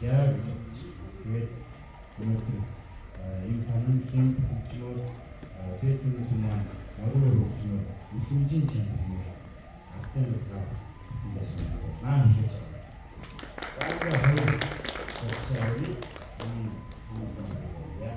ya evet mungkin imkanın kim uçuyor betul zaman baru uçuyor ikinci çemberini aktarlıkla yapmasını nah hiç daha hayır sosyal ya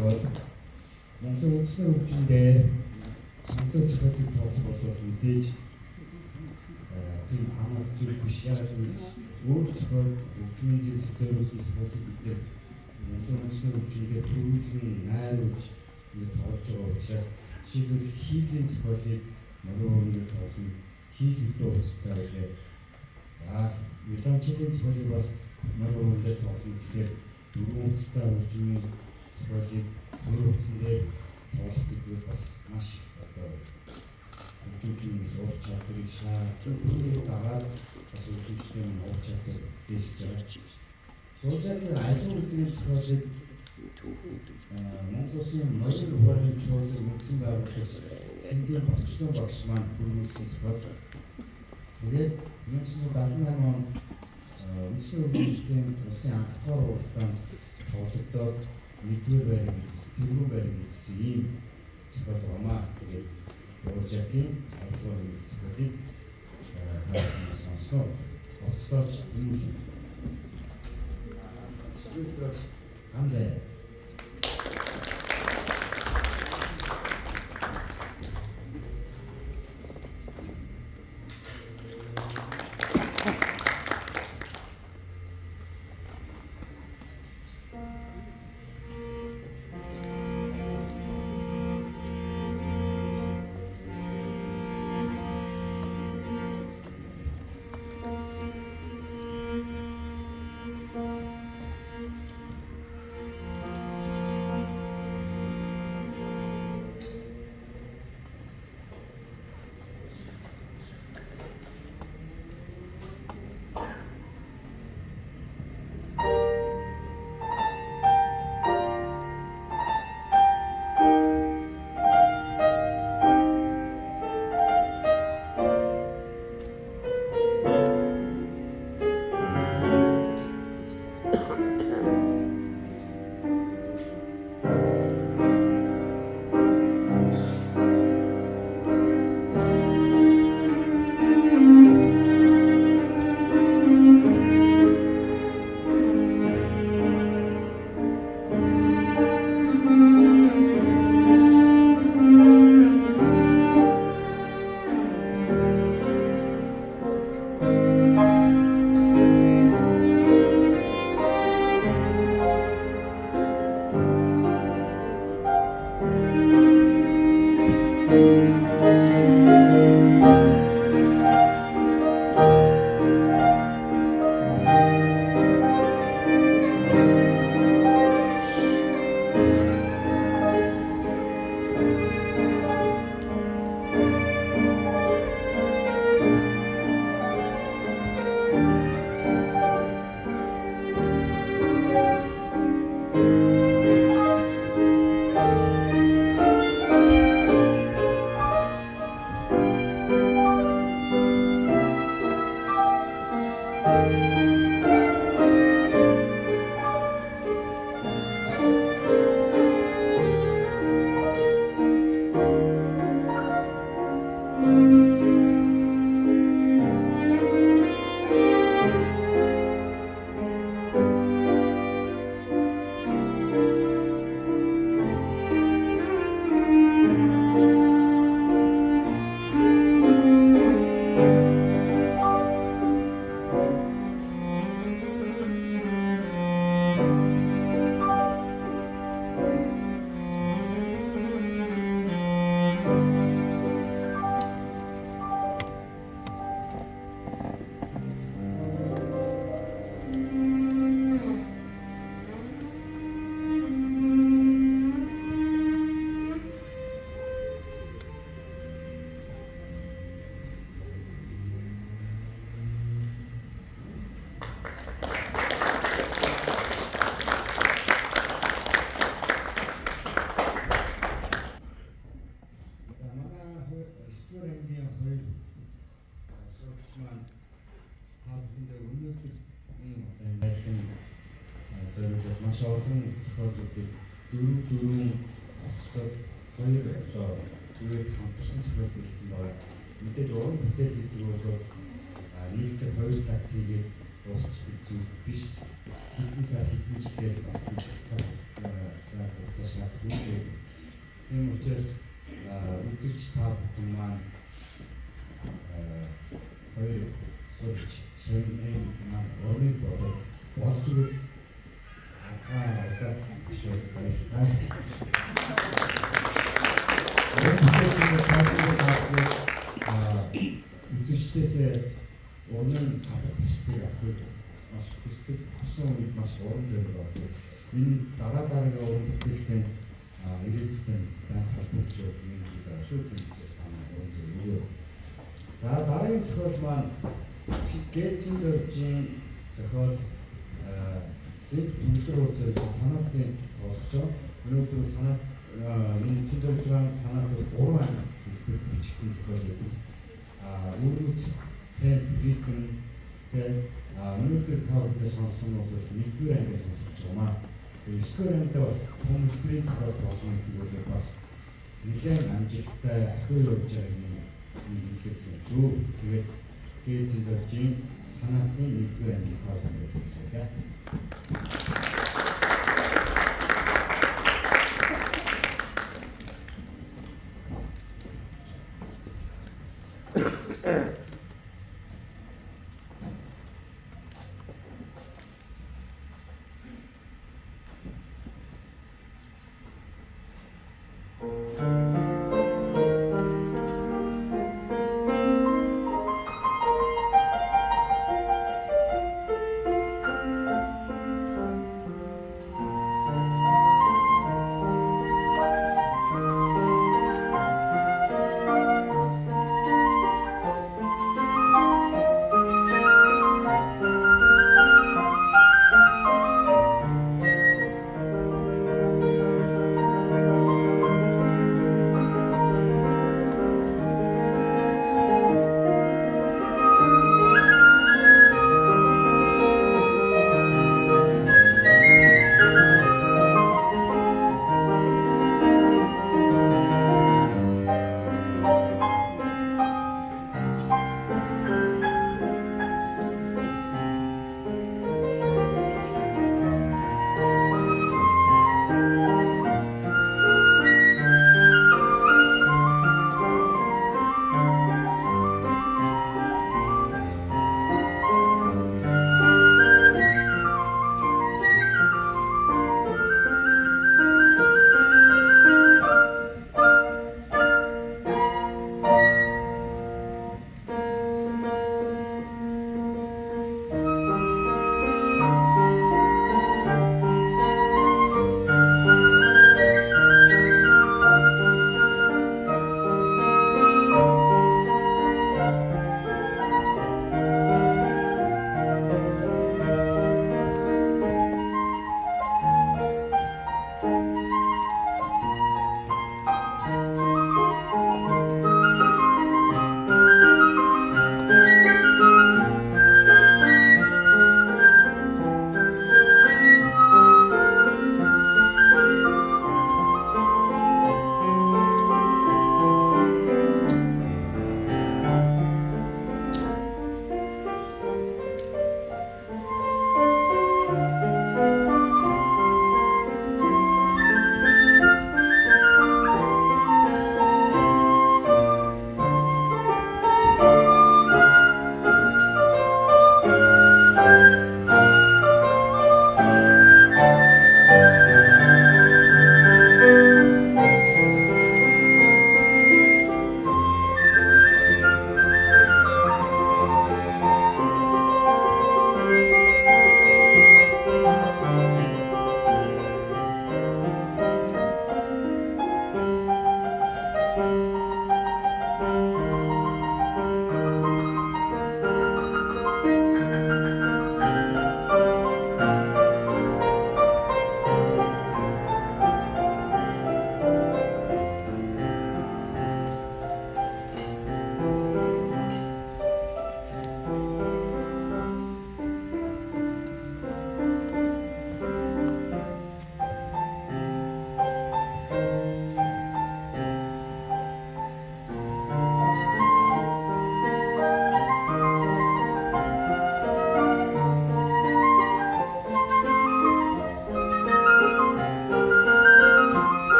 зохиол Монголын үндэсний хөгжиндээ сонтой зохиолыг тоглох бол мэдээж тийм амар зүйл биш. Яг л өөр зохиол хөгжмийн зэвсэг зориулсан зохиолыг бид нэр Монголын үндэсний хөгжиндээ төрүүлэн найруулж тоглож байгаа учраас жишээлбэл хийлийн зохиолыг мөрөөрөөр тоглоно. Хийх дуу хөстэй байлаа. За Юламчлийн зохиолыг бас мөрөөрөөр тоглоно гэхээр дөрвөн хөстэй хөгжмийн зохиолыг хоёр хөсөндөө тоглох гэдэг бас маш одоо хөгжмийн уур чадварыг шаардлагатай дагаад бас хөгжмийн уур чадвар бэлж байгаа. Сүүлийн айлын үднээс зохиолыг Монгол Улсын ноён ухааны чуулган үндсэн байгууллагч Сэнгийн Батчлан багш маань хүргүүлсэн зохиол. Тэгээд 1978 онд үндэсний хөгжмийн улсын анх дугаар уралдаанд тоглогдоод нэгдүгээр байрыг тэргүүн байрыг гэсэн ийм зохиол бамаа. Тэгээд Боржакийн айлын зохиолыг сонсноо оцлооч юм. 감사해요. маш олон зохиолуудыг дөрвөн оцлоод хоёр одоо зүгээр хамтарсан зохиол бичсэн байна. Мэдээж уран бүтээл гэдэг бол нэг цаг 2 цаг хийгээд дуусчих зүйл биш. Хэдэн сар хэдэн жилээр бас цаг шаардлагатай. Тийм учраас үзэгч та бүхэн маань хоёр сурч шимнээ маань өөрийн бодол болж өгөх удаа шууд үзэгчдээс уран хавтагчдыг авах маш хүсдэг. Хүссэн үед маш уран зориг авдаг. Энэ дараагийн уран бүтээлтэй ирээдүйн байнга холбогдож байгаа юм шүү дээ. Уран зориг өгөө. За дараагийн зохиол маань Гетценбергийн зохиол өнөөдөр үзэж санаатын болгож өнөөдөр санаат энэ цэвэрхэн санаат 3 анги бичсэн зохиол гэдэг. Үүрүүц хэн битэн өнөөдөр та бүхэн сонссон бол 1-р ангиас сонсож байгаа маа. 9-р ангид бас Томсбрийн зохиол болгоно гэдэг бас нэлээд амжилттай ахиу явж байгаа юм хэлэх юм шүү. Тэгээд Гетценбергийн санаатны 1-р анги та бүхэн хэлээ.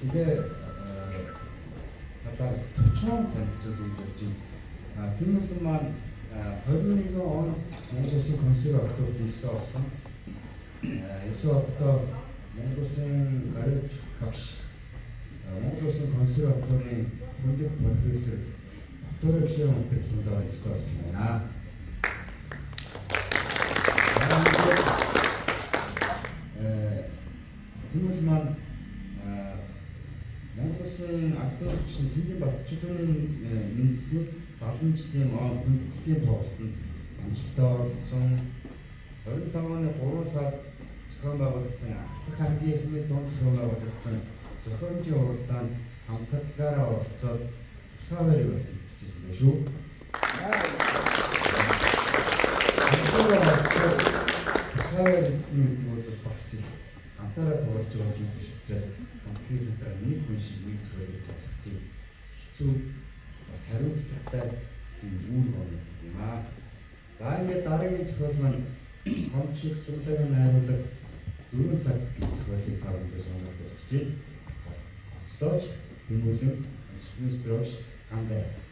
이게 약간 처음 단체도 있지. 김무수만 거기서 온 몽고스 건수가 또 있었어. 에서부터 몽고스 가르치 값이 몽고스 건수가 또는 공격 버릇을 도를 시험 때 준다 있었습니다. 김무수만 몽고스 악도ችን 생긴바 최근 민스 다른 지금 군국에 더웠은 안치더 성 얼타원의 보로사 지금하고 됐으나 한기에 힘을 돈 지금하고 됐으나 저 현지 어떤 방탁가라 저 사회를 봤을 수 사회를 것도 봤을 안사라 더 어쩌고 싶어서 그들이 군식이 저를 봤을 수 새로운 스타트 우울거든요. 자기의 다른 것만 선취 선택을 해보자. 누군 sak 스포티 파운드 선언했지. 스토치 김무중 스피스트로시 감사해.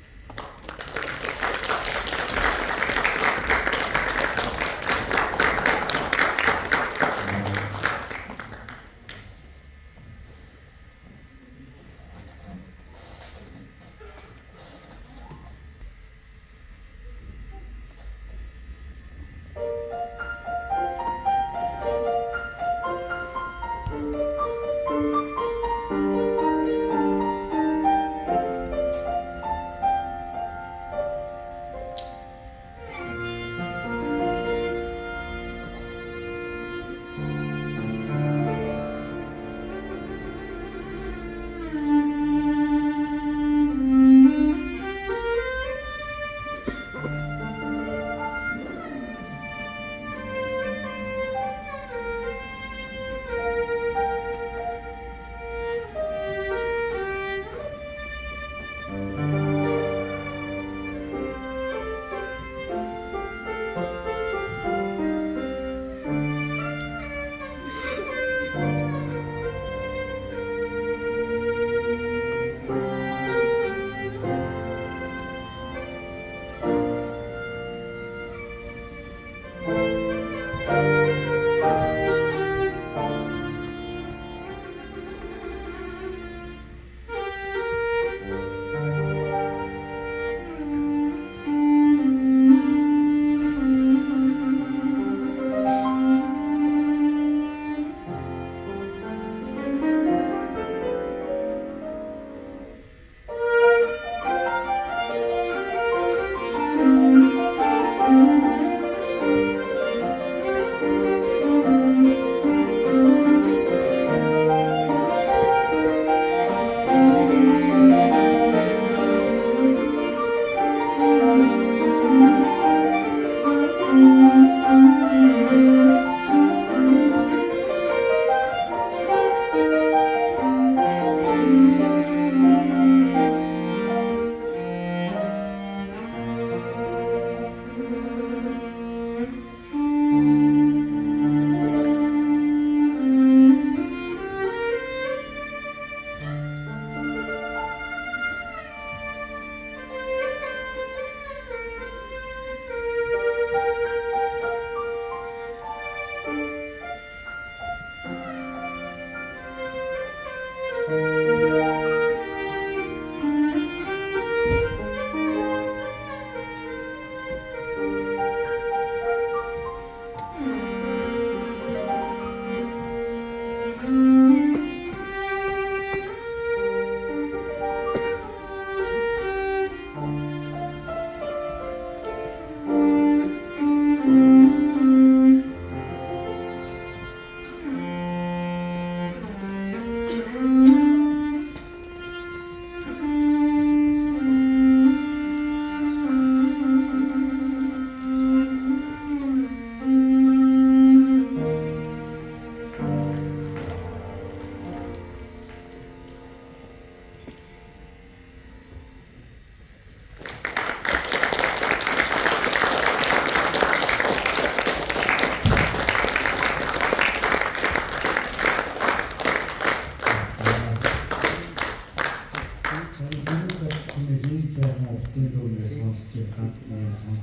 ардын дүүрнээс сонсч байгаа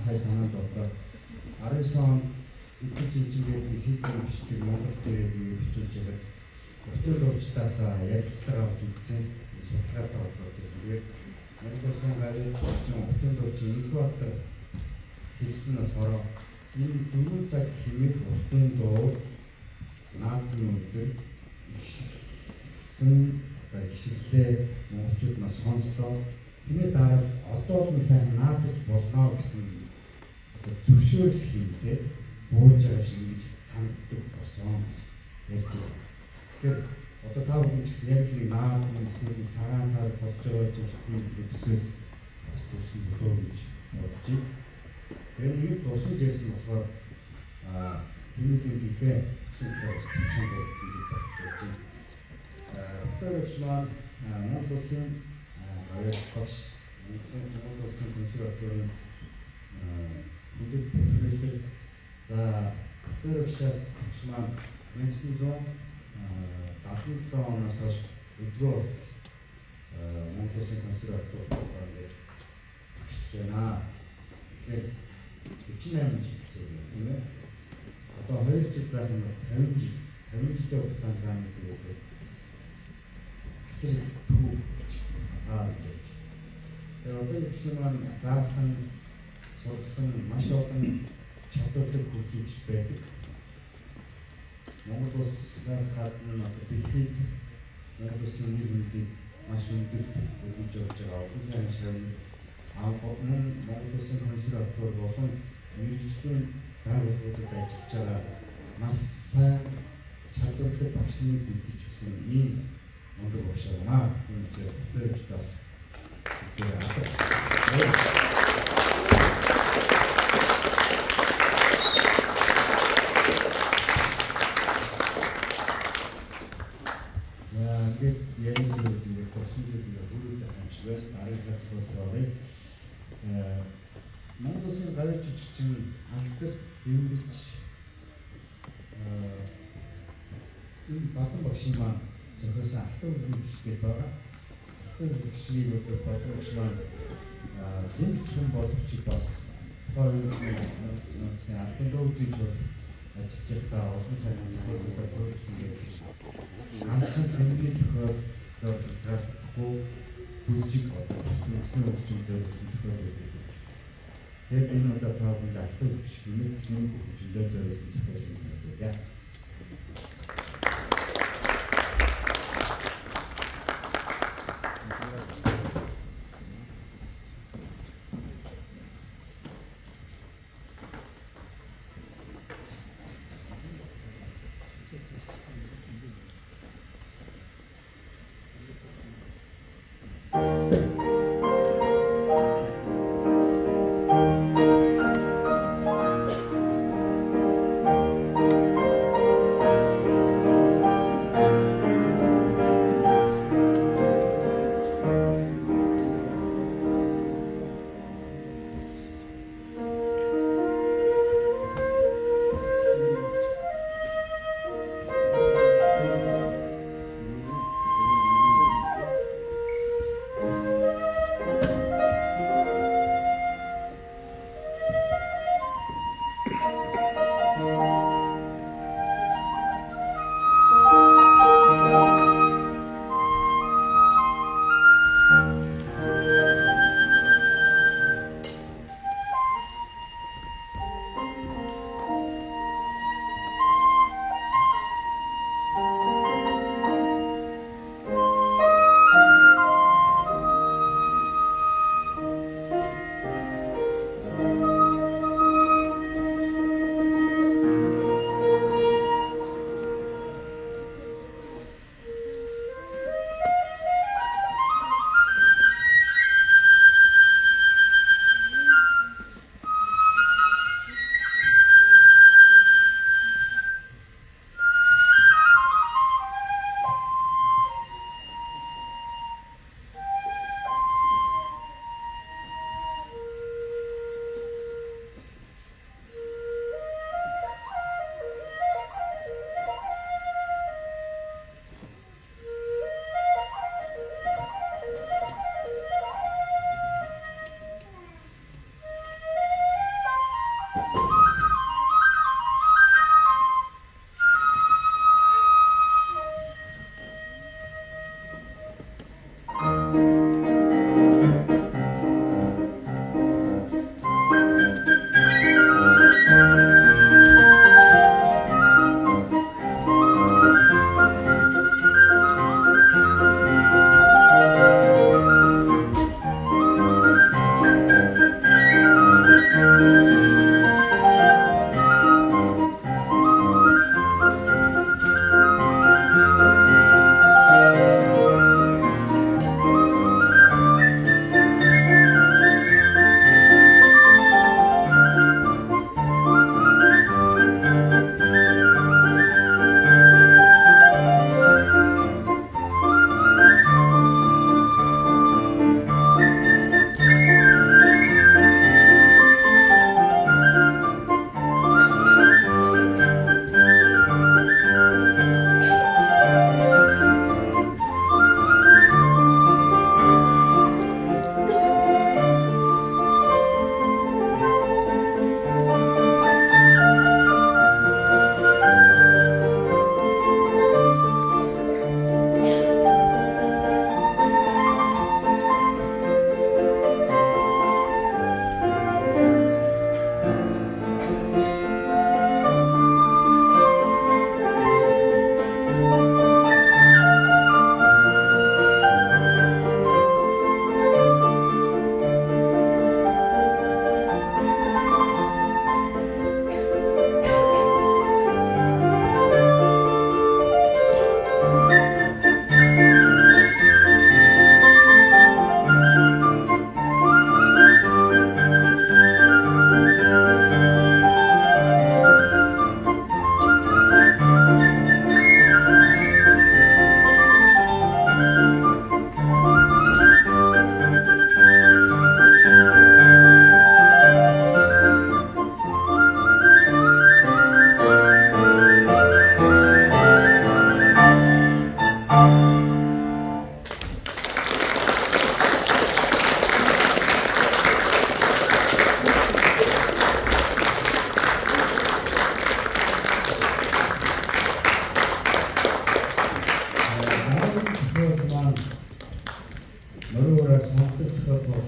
сая санаанд одоо 19 он өдөр жинчигээр бисэдийн бичлэг Монгол дээр бичүүлж байгаа. Өчигдөр дуучдаас ярилцлага авч үзсэн судалгаатай холбоотой. Тэгээд Монголын гарын өчигдөр дуучин Инкватор хэлсэн нь болохоор энэ 4 цаг хэмээх уртын дуу наадмын өдөр ихсэн одоо ихшлээ монголчууд нас сонслоо. Тэний дараа одоо л сайн наадаж болно гэсэн зөвшөөрөл хийхдээ бууж байгаа шиг ингэж санагддаг болсон гэж ярьж байна. Тэгэхээр одоо та бүхэн ч гэсэн яг нэг наадмын эсвэл цагаан сар болж байгаа зүйлийн төсөөл бас төсөн болоо гэж бодож байна. Тэгээд нэг тусаж ярьсан болохоор тэмүүлэн гэхээ зүйлээс чанга болсон гэж бодож байна. Өөрөөр маань Монгол улсын аваад багш Монгол улсын консерваторийн бүдэг профессор за өөрөөр маань 1977 оноос хойш өдгөө Монгол улсын консерваторид багш байна. Тэгэхээр 48 жил гэсэн үг тийм ээ. Одоо 2 жил заах юм бол 50 жилийн хугацаанд заах гэдэг үг. Асар түүх гэж. Тэгээд одоо жишээ нь заасан сурсан маш олон чадварлаг хөгжиж байдаг. Монгол улсаас гадна дэлхийд Монгол улсын нэр хүндийг маш өндөр өгж явж байгаа олон сайн шавны Монгол улсын консерватор болон мэргэжлийн байгууллагуудад ажиллаж байгаа маш сайн чадварлаг багшны бэлдэж өгсөн ийм мундаг багш байна. Энэ учраас өөрөөсөө Монгол улсын гавь жижигчин алдарт дэмжиж энэ батан багшийн маань зөвхөн алтан үйлчлэгээ байгаа. Алтан үйлчлэгийг одоо бодогч маань дэмжих боловч бас тохиолдсон алтан дүүжиж ажиллаж байгаа олон сайн зүйлүүдээр төрсөн гэдэг. Ганцхан тэмдгийн зохиолдол зарлахгүй бүжиг одоо өссөн хөгжим зориулсан зохиол байдаг. Тэгээд энэ удаа та бүхэнд алтан биш гэмээр хөгжмөөр зориулсан зохиол байна.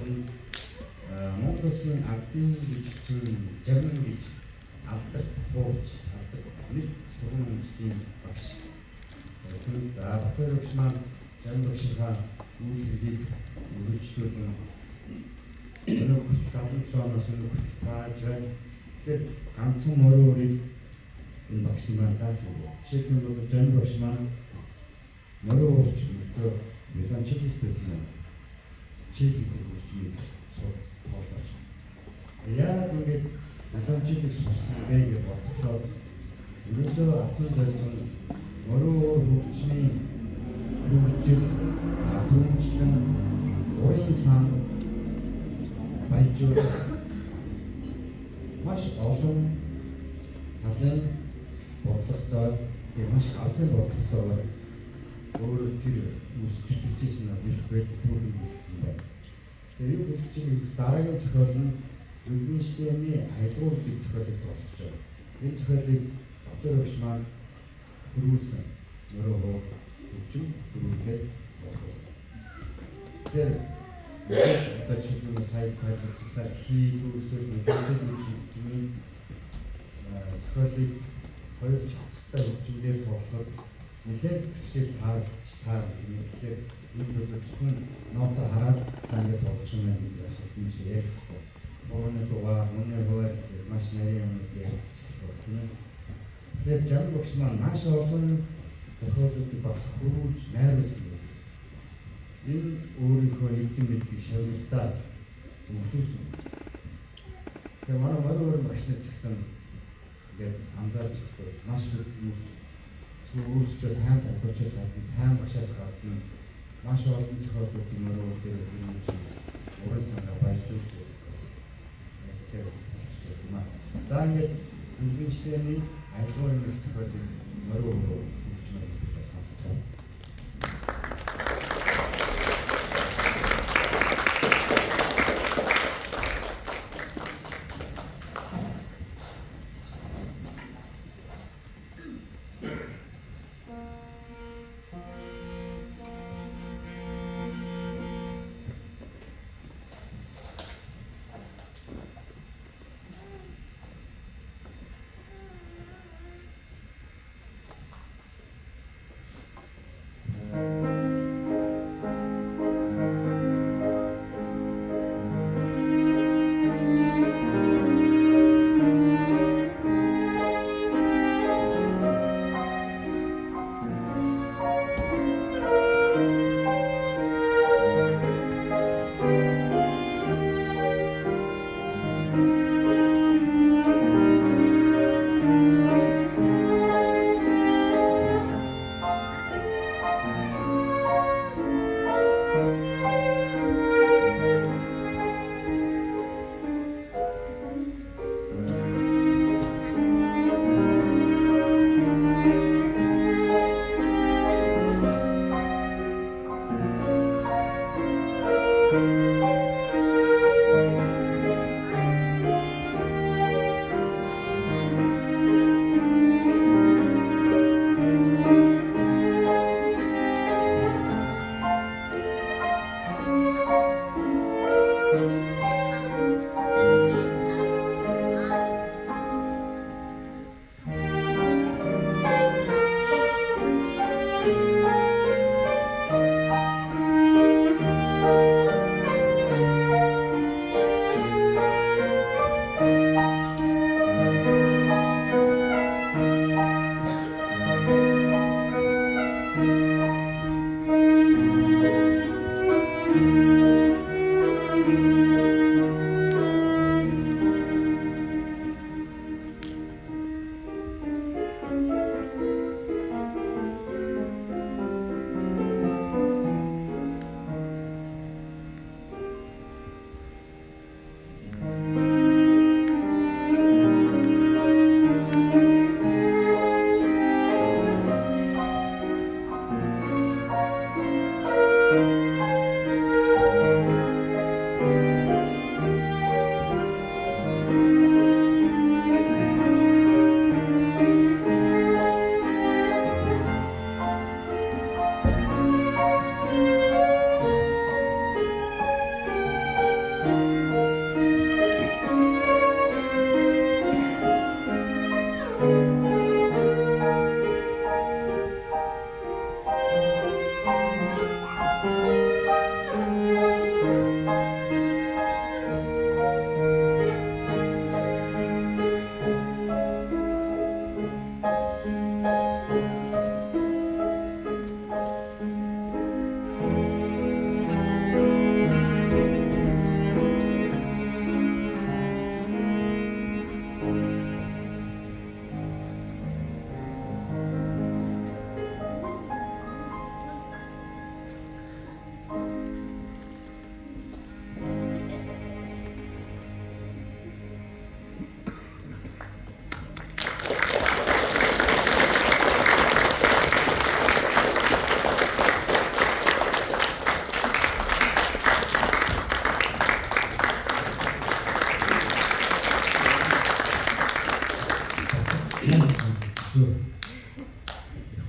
нь Монголын ардын бичгийн жамн гэж алдарт бууч алдарт нэг сургуулийн үндэсний багш. За Батбаяр багш маань жамн багшийнхаа үйлдвэрийг өргөжлүүлэн өнөө 77 оноос өнөө зааж байна. Тэгэхээр ганцхан мөрөөрийг энэ багш маань заасан. Жишээлбэл бол жамн багш маань мөрөө уурч мөртөө меланчелис байсан. Чиглэл үржмийг тоолооч. Яг ингээд меланчелис болсон бэ гэж бодлоо. Ерөөсөө асан зорилго мөрөө үржмийн үржил атомчлан урийн сан баяжууд маш олон талын бодлоготой маш алсын бодлоготой өөрөө тэр үсгэж бичсэн нэг байдаг түүхэн бичсэн байна. Тэгээ юу гэж чинь дараагийн зохиол нь Рубинштейний аялгаур гэж зохиолыг болгож байгаа. Энэ зохиолыг Батбаяр багш маань хөрвүүлсэн. Мөрөө хөгжим хөрвүүлээд болгосон. Тэгэхээр одоо чиглэл сайд тайлбарласаар хийлгүүсээр мэдээлэл хөгжмийн зохиолыг хоёр чагстай хөгжмөөр тоглоход нэлээд хэсэг таар тэгэхээр энэ бол зөвхөн ноото хараад танд тоглож байгаа юм гэж асууж ярьж байна. Өөрөөр хэлбэл өнөө хаваад маш нарийн юм яаж тийм. Тэгэхээр жамн багш маань маш олон зохиолуудыг бас хөрвүүлж найруулсан. Энэ өөрийнхөө нэгдэн мэдлэг шавналтаа өгдөөсөн. Тэгээ манай мөрөөр багш нар ч гэсэн ингээд анзаарч байгаа маш хөдөлмөрч өөрсдөө сайн тоглож байгаа сайн багшаас гадна маш олон зохиолууд мөрөөр дээр өгч уран санаа баяжуулж байна. За ингээд Рубинштейний аялгаур нэг зохиолыг мөрөөр өгч байна сонсцоо.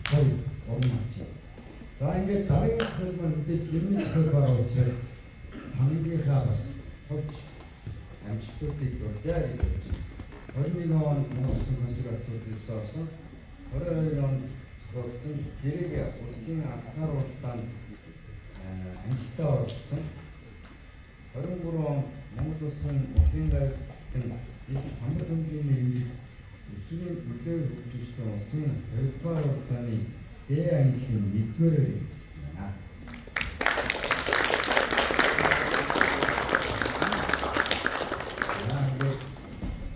거의 엉망지. 자 이제 다른 것들만 이제 기름이 설바로 учраас 방귀 가봤어. 그렇지. 안식도 있고 때야지 그렇지. 어린이원 무슨 것이라 또 있어서 어려운 것은 길게 오신 아까로던 안식도 없어. 그런 거로 모두선 오신갈 이 사무동 중에 수능 물결 주시던 것은 별과로다니 대안키는 밑거를 있습니다.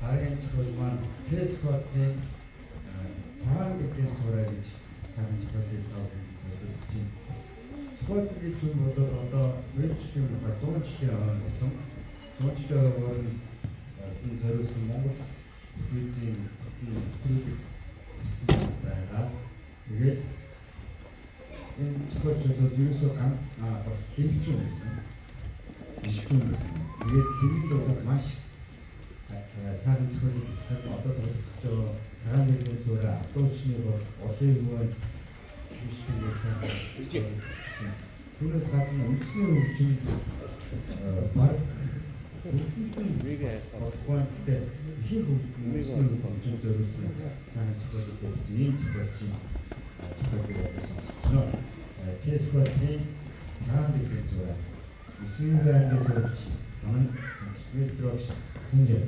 다른 스쿼트만 세 스쿼트에 장하게 소라기 작은 스쿼트 있다고 그랬지. 스쿼트를 주보다 더 왼쪽에 좋은 치기라는 것은 좋은 치기라는 분서로서 뭔가 그렇지 그렇게 있습니다. 이게 스쿼트도 뒤에서 스킵 이게 길이도 맛이 사람 스쿼트 어떤 사람들이 소라 또 치고 어떻게 보면 규칙에 그래서 같은 엄청 좀 말 어떤데 힘을 엄청 검증적으로서 사람 스쿼트 진행 스쿼트 스쿼트가 제 스쿼트 사람들이 소라 무슨가에서 저는 스쿼트로 굉장히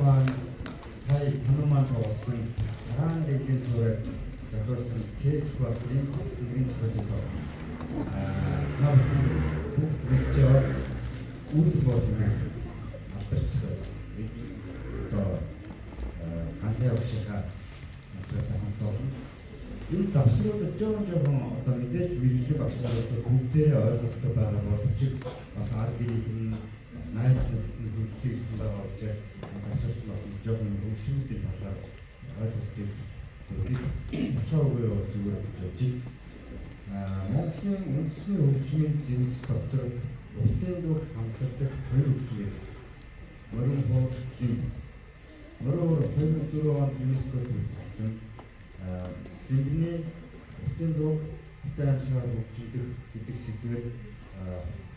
маань сая тануман болсон цагаан дэгийн сураг зохиосон Цэс Батрын өсвөрийн зөвлөлөө нам бүгдээр үйл болно авторцгоо одоо ганцаа өгшихаа цаасан хамтаа энэ завсрууд жоохон одоо мэдээж мэдлэг авсгалууд бүгдээ ойлголттой байгаа боловч бас ардын найз нөхдөд хүрэлцсэн байгаа учраас завсрууд бас жоохон хөгжмөдийн талаар ойлголтыг чавгүй зүгээр гэж Монголын үндэсний хөгжмийн зэмсэг доктор Өвтөн дүүх хамсардаг хоёр хөгжмийн мөрөн хооллын мөрөөр 2004 онд ЮНЕСКО бүрдүүлсэн Хэмбэний Өвтөн дүүх амсгаар хөгжүүлэх гэдэг сэдвээр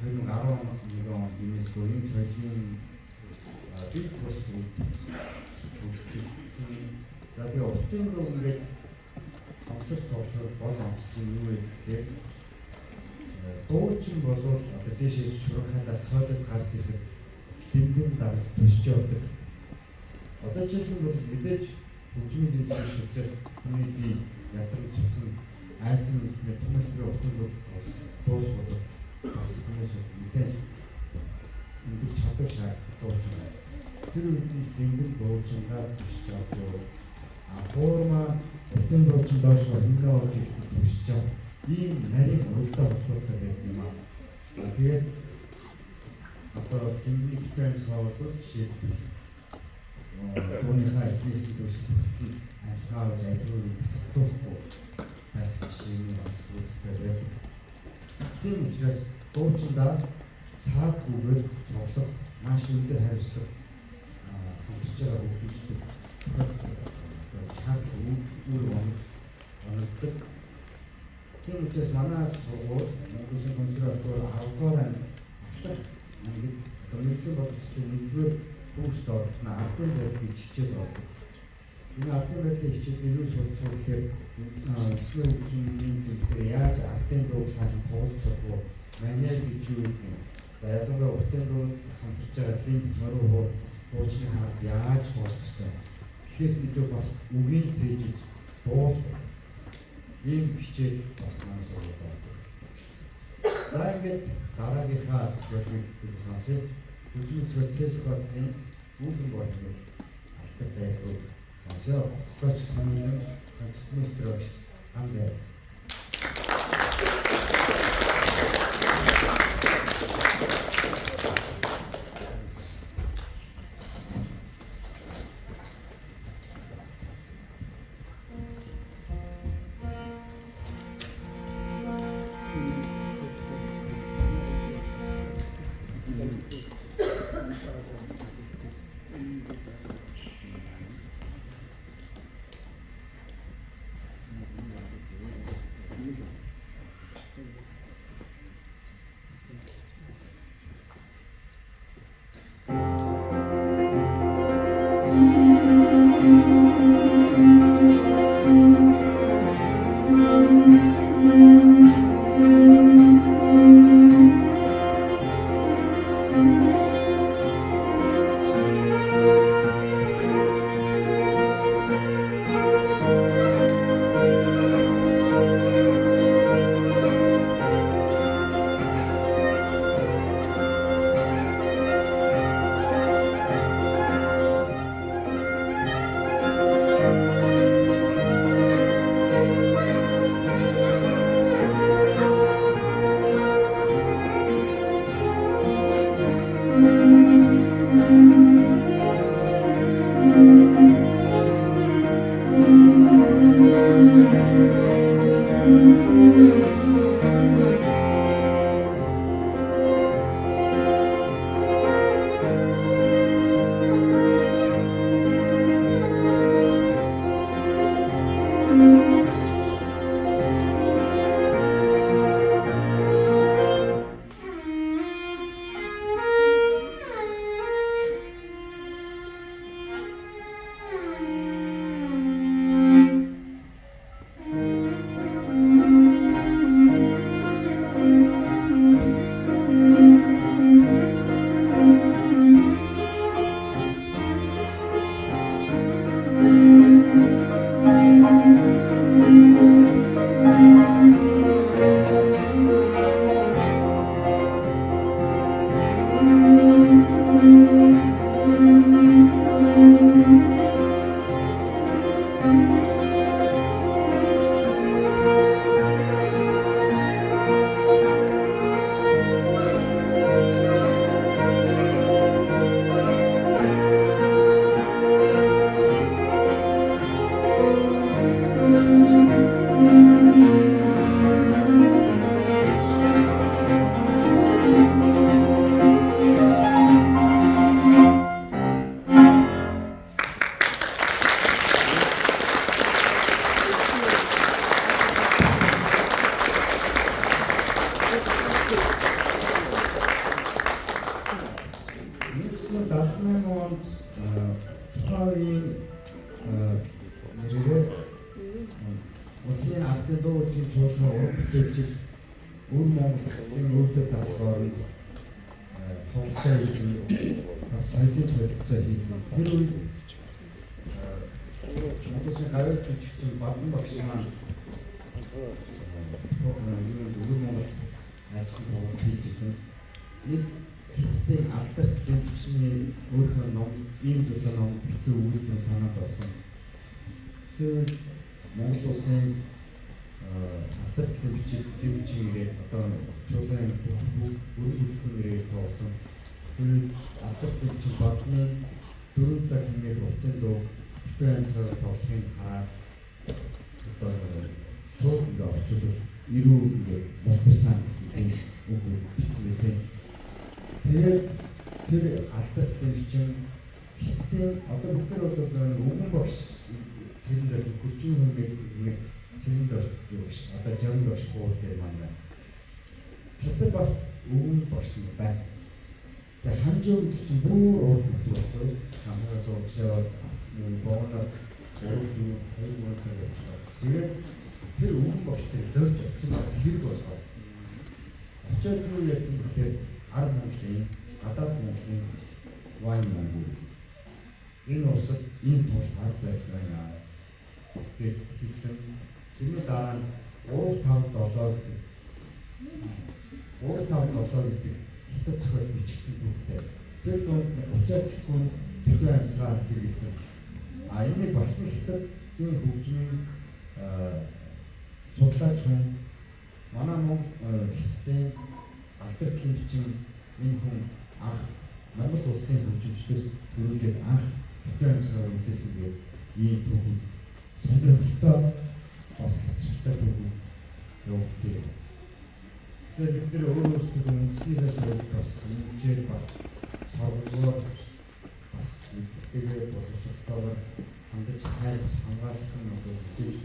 2011 онд ЮНЕСКО-ийн соёлын бид бас хөгжүүлсэн. За тэгээ Өвтөн дүүх ингээд хамсар тоглох бол амссан юу вэ гэхээр дуучин болвол одоо дэшээ шурхалаа цоодод гарч ирэхэд хэмбэн дараг төсч явдаг. Одоо жишээлбэл бол мэдээж хөгжмийн зэнцэн шүтээс хүний бие ядран цуцсан айцсан мэт томилбэр утгын дуул болоод бас хүмүүс нэлээд өндөр чадвар шаарддаг дуучин байна. тэр үед хэмбэл дуучингаа тусч авдаг. Хуурмаа бүтэн дуучин доош хэмнээ орж ирэх тусч ав. Ийм нарийн уралдаа холбоотой байдаг юм аа. Тэгээд одоо хэмнээ бүтээн савдаг жишээ Тооныхаа ихээс дүүсгэн амьсгаалж айлгыг цогцолгүй байх жишээний онцлогтой байдаг. Тийм учраас дуучиндаа цаадгүйгээр тоглох маш өндөр хариуцлага хангаж байгаа хөгжүүлэлт шаардлага үр оногддог. Тийм учраас манай сургууль Монголын консерватори 10-р анги ахлах ангид өнөөдөр боловсролын нэгдүгээр курст орох ардын байдлыг хичээл ордог. Энэ ардын байдлын хичээл юу сурах гэхээр өсвөр хөгжмийн зэрэгээр яаж ардын дууг сайн туулцах вэ? Манер гэж юу юм? За ялангуяа уртын дууг хамсарч байгаа линк мөрөө дуучны хаад яаж болох вэ? Гэхээс илүү бас үгийн зээжиж дуулдаг. Ийм хичээл бас манай сургуульд байдаг. За ингээд дараагийнхаа зөвлөгөөг сонсъё. Хөгжмийн процессыг үүхэн болгох алдартай ялгуу сонсъё. Скотч хамгийн концертмейстер Анзай. Хятадын алдарт лимчний өөрийнхөө ном ийм зүйлээ ном бичсэн өгүүлбэр санаад орсон. Тэр Монгол улсын алдарт лимчийг одоо чуулган бүрэлдэхүүнээр тоосон. Тэр алдарт лимчийн батны 4 цаг хэмээх уртын дуу бүхэн амьсгалаар тоглохын хараад одоо шууд ингээ орчуулж ирүү ингээ болторсан гэсэн үг бичсэн байдаг. Тэгээд тэр алдарт лимчин хятадын одоо бүгдээр бол өвгөн багш цэрэндээ хурцын хэмээх цэрэнд орж юу ш одоо жамд орж хуур дээр манай хятад бас өвгөн багш юм байна. Тэгээд ханжуу чинь бүр урд байна. Хамгаас уушаад бооноо өөрөөр хэлбэл тэгээд тэр өвгөн багштай зорж очсон хэрэг болоо. Очоод юу яасан гэхээр ард Монголын гадаад Монголын вайн Монгол энэ улсад ийм тул ард байлаа гэж хэлсэн. Тэрний дараа нь 357 гэдэг хятад цохол бичигдсэн түүхтэй. Тэр донд 30 секунд бүхэн амьсгаа хэрэглэсэн. Энэ бас хятадын хөгжмийн судлаач хүн манай хятадын алдарт лимчин энэ хүн анх Монгол улсын хөгжимчдээс төрүүлээд анх бүхэн амьсгаа үлдээсэн гэдэг ийм түүх сонирхолтой бас хацралтай түүх явуулдаг. Тэгэхээр бид нэр өөрөөсөө үндэснээс бас үнчээр бас соргоор бас мэдээлэл боловсролтойгоор хандаж хайлж хамгаалах нь одоо үдээж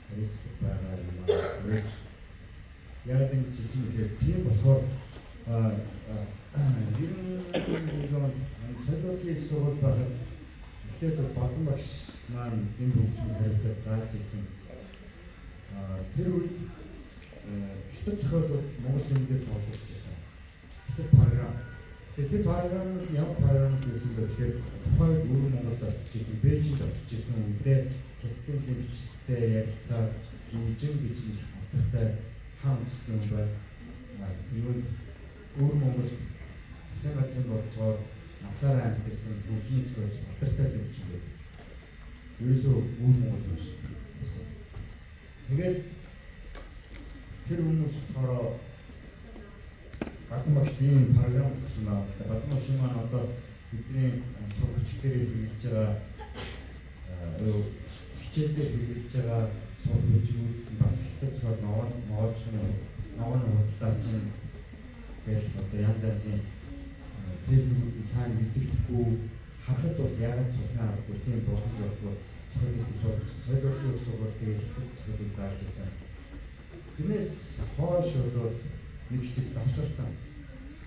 хэрэгцээ байгаа юм аа. Яг энэ жижиг тийм болохоор солиотлыг сурвал байхад эхлээд бадан багш маань энэ хөгжмөд харилцаад зааж исэн. Тэр үед хятад зохиолууд Монгол хэлээр тоглож байсан. Хятад програм. Тэр програм нь ямар програм гэсэн бэ гэхээр тухайд өөр Монголд очижсэн, Бээжинд очижсэн үедээ хятадын хэлчтэй ярилцаад хинжин гэж алдартай хаан үстэй юм байна. Өөр Монгол засаг газрын бодлогоор насаараа амьдсан хөгжмийн зохиолч алдартай хэлч юм байна. Ерөөсөө өөр Монгол биш. Тэгээд тэр хүмүүс болохоор бадан багш ийм програм гэсэн байна. Бадан багш маань одоо бидний сургалтчдэрээ хэрэгжилж байгаа хичээлдээ хэрэгжилж байгаа сургалтчдүүд бас хятад цогт ногоон худалдаач гэж одоо янз янзын техникийн цаана мэддэхгүй харахад бол яг сухны аргагүй тийм болон зорилгоор соёлын сургалтыг хятад зааж ирсэн. Тэрнээс хойш одоо нэг хэсэг завсарсан.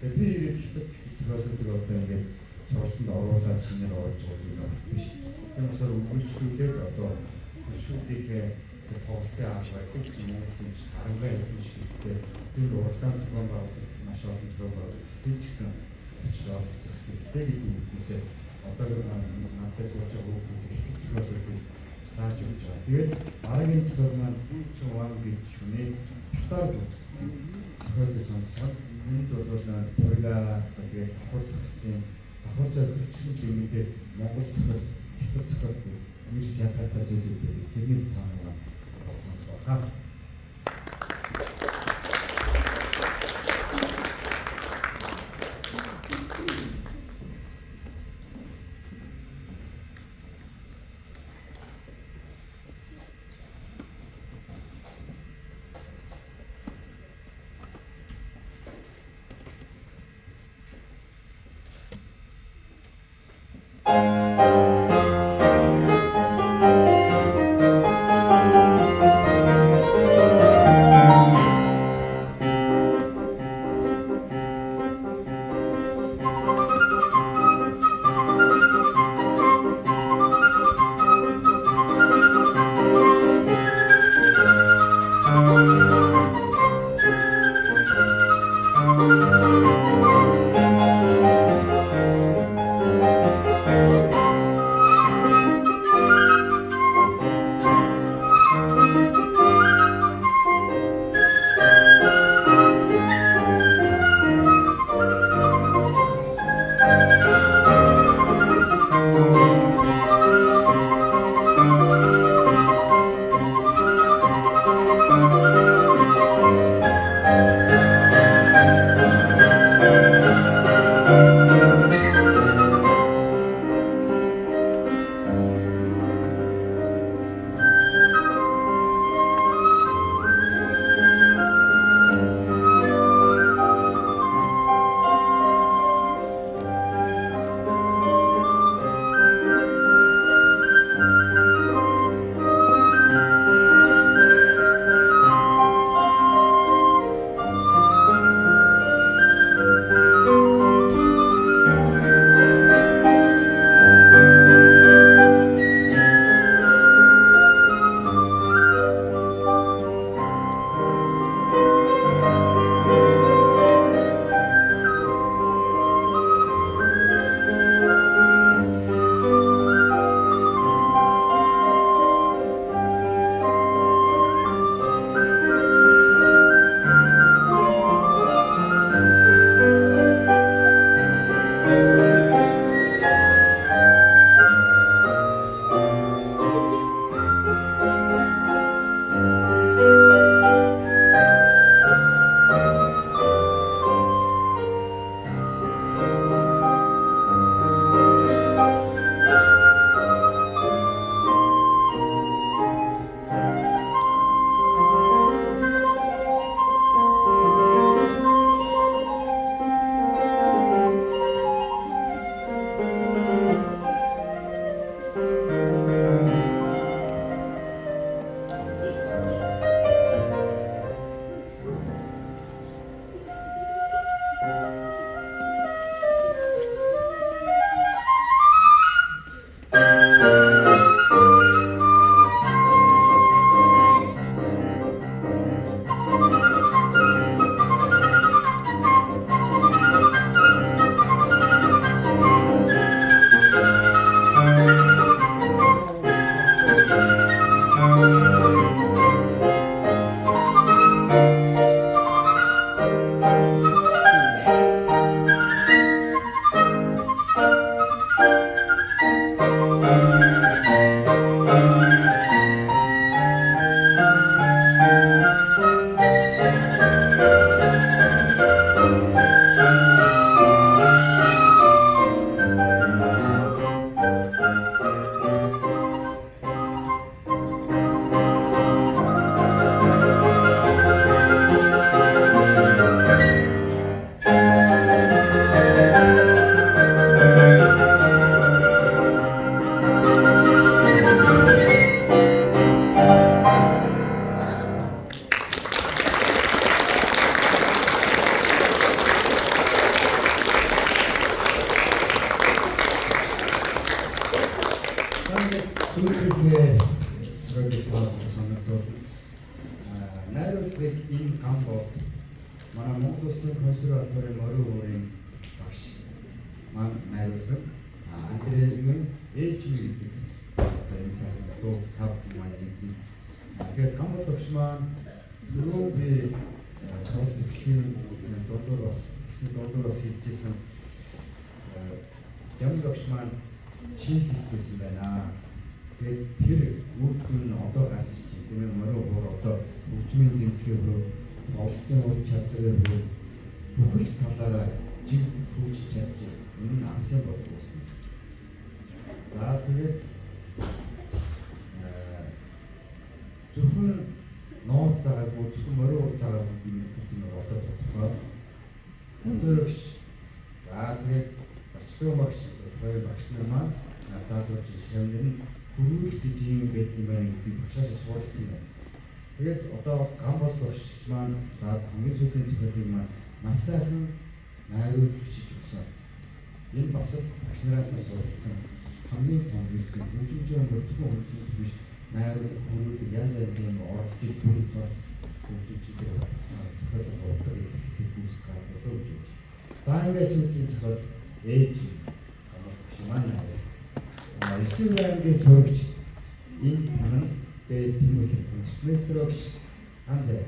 Тэгээд би ирээд хятад цогтыг одоо ингээд сургалтанд оруулаад шинээр орж байгаа юм байна биш. Тийм болохоор үйлчлүүлээд одоо хөшүүрийнхээ тоглолтын аргаар хэлсэн юм харамгай эзэн шигтэй тэр уралдаан зохион байгуулалт маш олон зохион байгуулалт тийм ч гэсэн очроо хэрэгтэй гэдэг үгнээсээ одоо надад сууж байгаа хүмүүс зохиолыг зааж өгч байгаа. Тэгээд дараагийн зохиол маань Чуан гэж хүний татар зохиолыг сонсоод энд бол төрга тэгээд давхар зохиолч гэсэн юмнуудыг Монгол зохиол хятад зохиол нэрс ялгаатай зүйл үү тэрний таамаг сонсгоо. Сүүлдээ project санагдав. Найруулгыг энэ камбод манай Монгол Улсын консерваторийн морин өөрийн багш маань найруулсан. Андрей Эйчмиг гэдэг энэ сайхан дуу тав маань гэдэг. Тэгээд камбод багш маань түрүү би тоглолт дэлхийн дундуур бас хийжсэн. Ямар багш маань чих хийсэн байна. Тэгээд тэр үр дүн нь одоо гарч ирж байна. Тийм ээ морин уур одоо хөгжмийн зэмлэгээ хөө олдсон ур чадварыг хөө бүхэл талаараа жигд хөгжиж чадж байна. Энэ нь арсын бодлого юм. За тэгээд зөвхөн нуур цагаагүй зөвхөн морин уур цагаагүй гэдэг нь одоо тодорхой. Өндөрч за тэгээд багцлог багш хоёр багш нар маань заалуулж шивнэр хөрвүүлэх гэж юм байдаг юм байна гэдгийг багшаас асуусан байна. Тэгээд одоо камбод багш маань хамгийн сүүлийн зөвлөгийг маань маш сайхан найруулж бичиж өгсөн. Энэ бас багш нараас асуусан хамгийн том хэлбэр хөгжимчийн зөвхөн хөгжим биш найруулах хөрвүүлэх янз янзын орж ир бүр цог хөгжимчтэй зөвхөн бодлого хэлбэрс гаргаж өгч. За ингээд сүүлийн зөвхөн ээж маань Эсвэн аймгийн сурагч энэ танан дээд тэмүүлэх концертмейстерогч Анзай.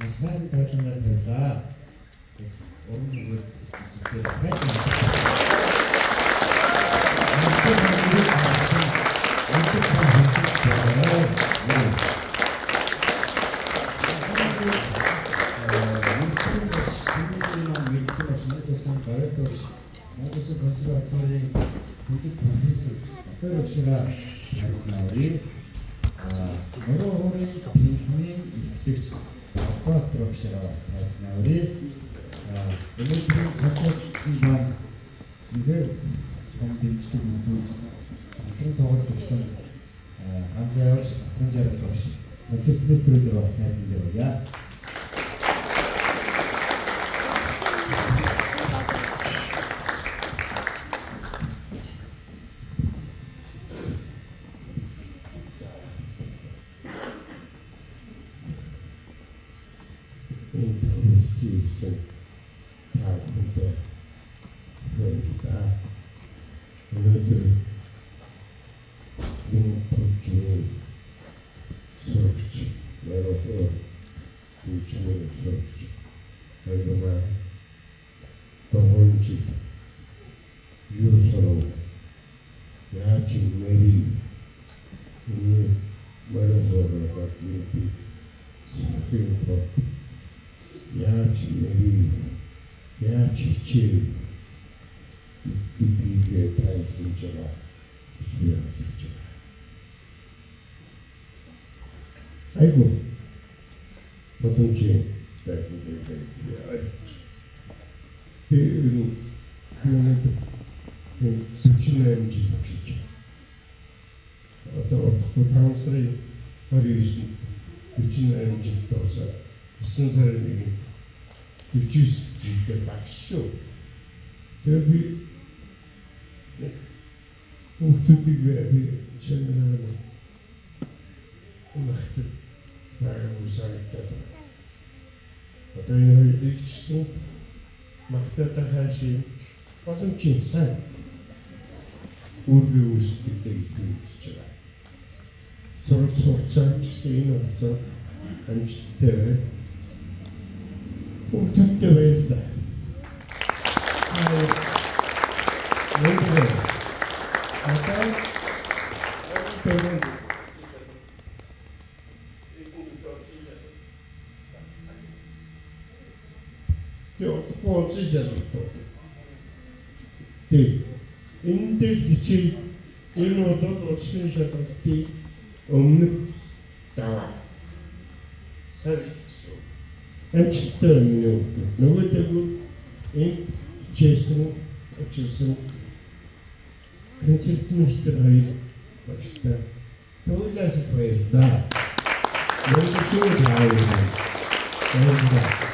сайн тайлбар тавилаа. Уран бүтээл Надад консерваторийн бүтэц профессор Тэршира Хайснаври мөрөө хорийн техникийн ихтгэж Апат профессор Хайснаври өнөөдрийн концертын маань нэгэр комбинчлэг үзүүлж асрын тоглож өгсөн Анзаарч Атанжаар багш концерт мэдрэлээр бас тайлбар өгье. 아이고, 뭐든지 수치는 지속시켜. 어떤 당사의 어리신 수치는 지속도서 무슨 사람이 수치스럽게 막쇼. 여기 우트디게 전화하는 음악들 나가고 있었다. 어떤 일이겠어? 막다다 하시 어떤 진상 우리 우스기 때문에 그렇죠. 서로 소장 쓰이는 어떤 안치대 우트 때문이다. 왜 그래? 아까 때문에 어떻게 어찌잖아. 네, 인데 빛이 이노도 어찌셔도 없는 다 살수. 안치도 없는 누구도 이 제스는 어찌서 컨셉트 미스터리 멋있다. 도자스 보였다. 너무 좋은 자유다. 너무다.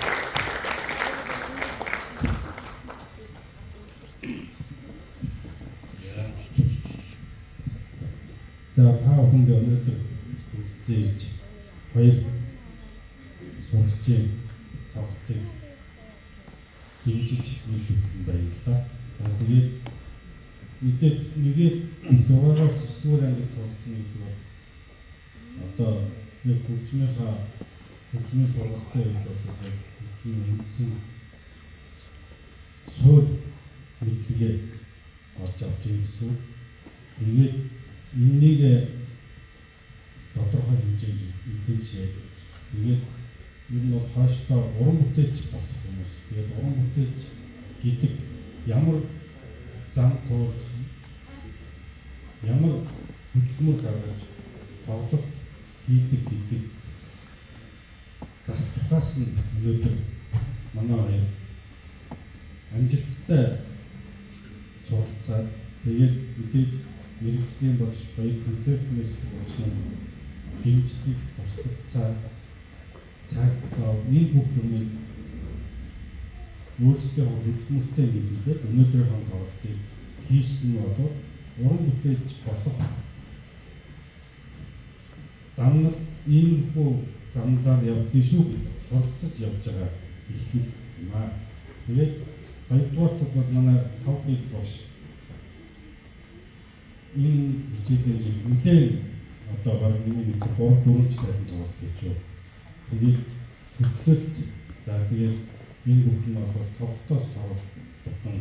자, 다 근데 오늘도 이제 거의 소식지 다들 인지치 있습니다. 이게 이게 저와가 스토리라는 게 좋습니다. 어떤 이 국중에서 올랐을 때 국중에 무슨 소 밑에 어쩌지 있어 이게 인리의 тодорхой хэмжээ 이게 юу хааштай уран бүтээлч болох хүмүүс. Тэгээд уран бүтээлч гэдэг ямар зам туурч ямар хөдөлмөр гаргаж тоглох хийдэг гэдэг зах тухаас нь өнөөдөр манай хоёр амжилттай суралцаад тэгээд мэдээж мэргэжлийн багш баяр концерт мэсэг багшийн дэмжлэг туслалцаа цаг зав нэг бүх юмыг өөрсдөө хөдөлмөртэй нийлүүлээд өнөөдрийн тоглолтыг хийсэн нь бол уран бүтээлч болох замнал иймэрхүү замлаар явдгийн шүү суралцаж явж байгаа ихэнх юм аа. Тэгээд хоёрдугаарт бол манай 5 багш энэ хичээлийн жил нэлээд одоо баг миний 3-4 жилийн тоглолт гэж. Тэгээд хөтлөлт за тэгээд энэ бүхэн бол тоглолтоос тохиолдсон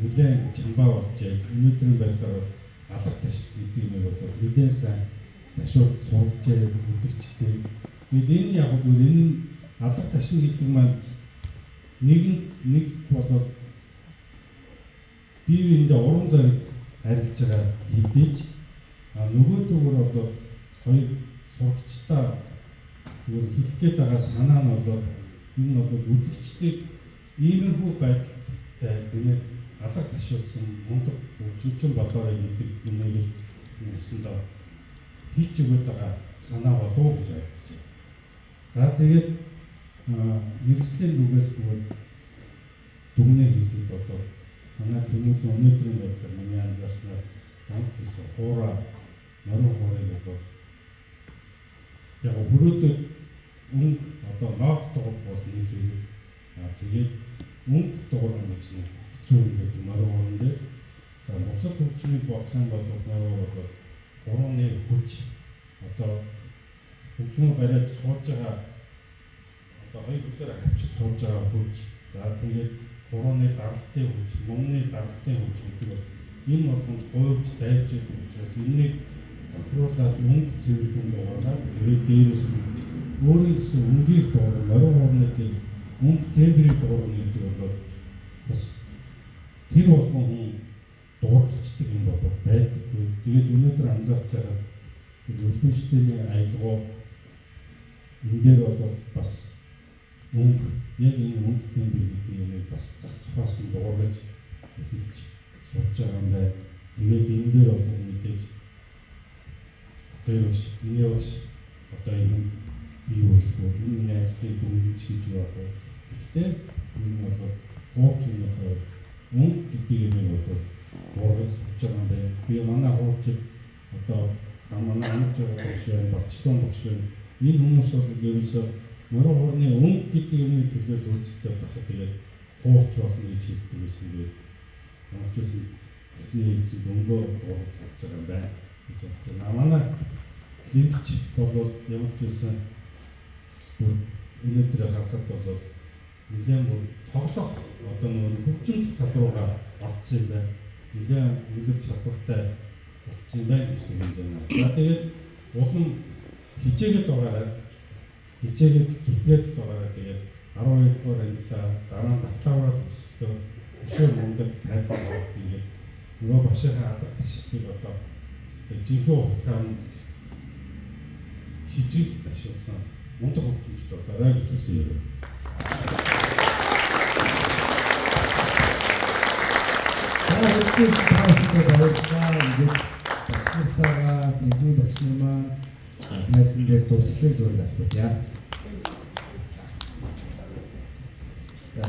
нэлээд чамбаа болж өнөөдрийн байдлаар бол алах ташил гэдэг нь бол нэлээд сайн ташууд сурч үзэгчтэй. Тэгээд энэ яг л энэ алах ташил гэдэг маань нэг болоод бие биендээ уран зориг харилж байгаа хэдийч нөгөөдгөр бол хоёр сурагчдаа зүгээр хэлэх гээд байгаа санаа нь бол энэ бол үзэгчдийг иймэрхүү байдалтай гэнэ алах ташуулсан мундаг өвчнчин болоорой гэдэг юмыг үүсэндээ хэлж өгöd байгаа санаа болов уу гэж ойлгож байна. За тэгээд нэгслийн зүгээс тэгвэл дүгнээ хэлэх болоод манай хүмүүст өнөөдрийн байдлаар миний анзаарснаар хамтдаа хуура нарийн хуурыг бол яг өрөөдөд өнгө одоо ноод тоглох бол юм шиг тэгээд өнгө тоглох гэж хэцүү юм гэдэг нарийн хуурын дээр за бусад хөгжмийг бодох юм бол нарийн бол гурваны хүч одоо хөгжмөө бариад сууж байгаа одоо хоёр бүлээр хавчиж сууж байгаа хүч за тэгээд гурваны даралтын хүч, мөнгөний даралтын хүч гэдэг бол энэ болгонд гойвч дайвч гэдэг учраас энэнийг тохируулаад мөнгө цэвэрлэн дуурайгаад тэгээд дээрээс нь өөрийн гэсэн өнгийг дуурай, нарийн хуурнуудын мөнгө тембрийг дуурайна гэдэг бол бас тэр болгон хүн дуурайчдаг юм бол байдаггүй. Тэгээд өнөөдөр анзаарч байгаа өлбөнчтний аялгаа энэ дээр бол бас мөнгө яг энэ мөнгө тембэр гэдэг юмыг бас зах цухаас нь дуурайж эхэлж сурч байгаа юм байна. Тэгээд энэ дээр бол мэдээж тэрс энэ бас одоо энэ бий болох энэ ажлыг дүнж хийж байгаа. Гэхдээ энэ бол хууч юмнасаа мөнгө гэдэг юмыг бол дуурайж сурч байгаа юм байна. Би манай хуучид одоо манай амж байгаа шиг багцлон багш энэ хүмүүс бол ерөөсөө нарийн хуурны өнгө гэдэг юмны төлөөлөл үүсэлтэй басаа тэгээд хуурч болно гэж хэлдэг байсан би. Амчсан эхний зүйл өнгөө дуурайж сурч байгаа юм байна гэж бодож байна. Манай клиникч бол ямар ч байсан өнөөдөр харахад бол нэлээд тоглох одоо нэг хөгжимд тал руугаа орцсон юм байна. Нэлээд үлгэр чадвартай болсон юм байна гэж хэлж байна. За тэгээд улам хичээгээд байгаарай. Хичээгээд зүтгээд байгаарай. Тэгээд 12 дугаар ангилаа дараа нь батлаараа төсөлтөө өшөө мундаг тайлбар авах тэгээд нөгөө багшийнхаа алах ташилтыг одоо жинхэнэ хугацаанд шижиг ташилсан мундаг хөгжимч болоорой гэж үсэе. багшаа эдний багшийн маань найзан дээр туршлага зөвлөж авах. За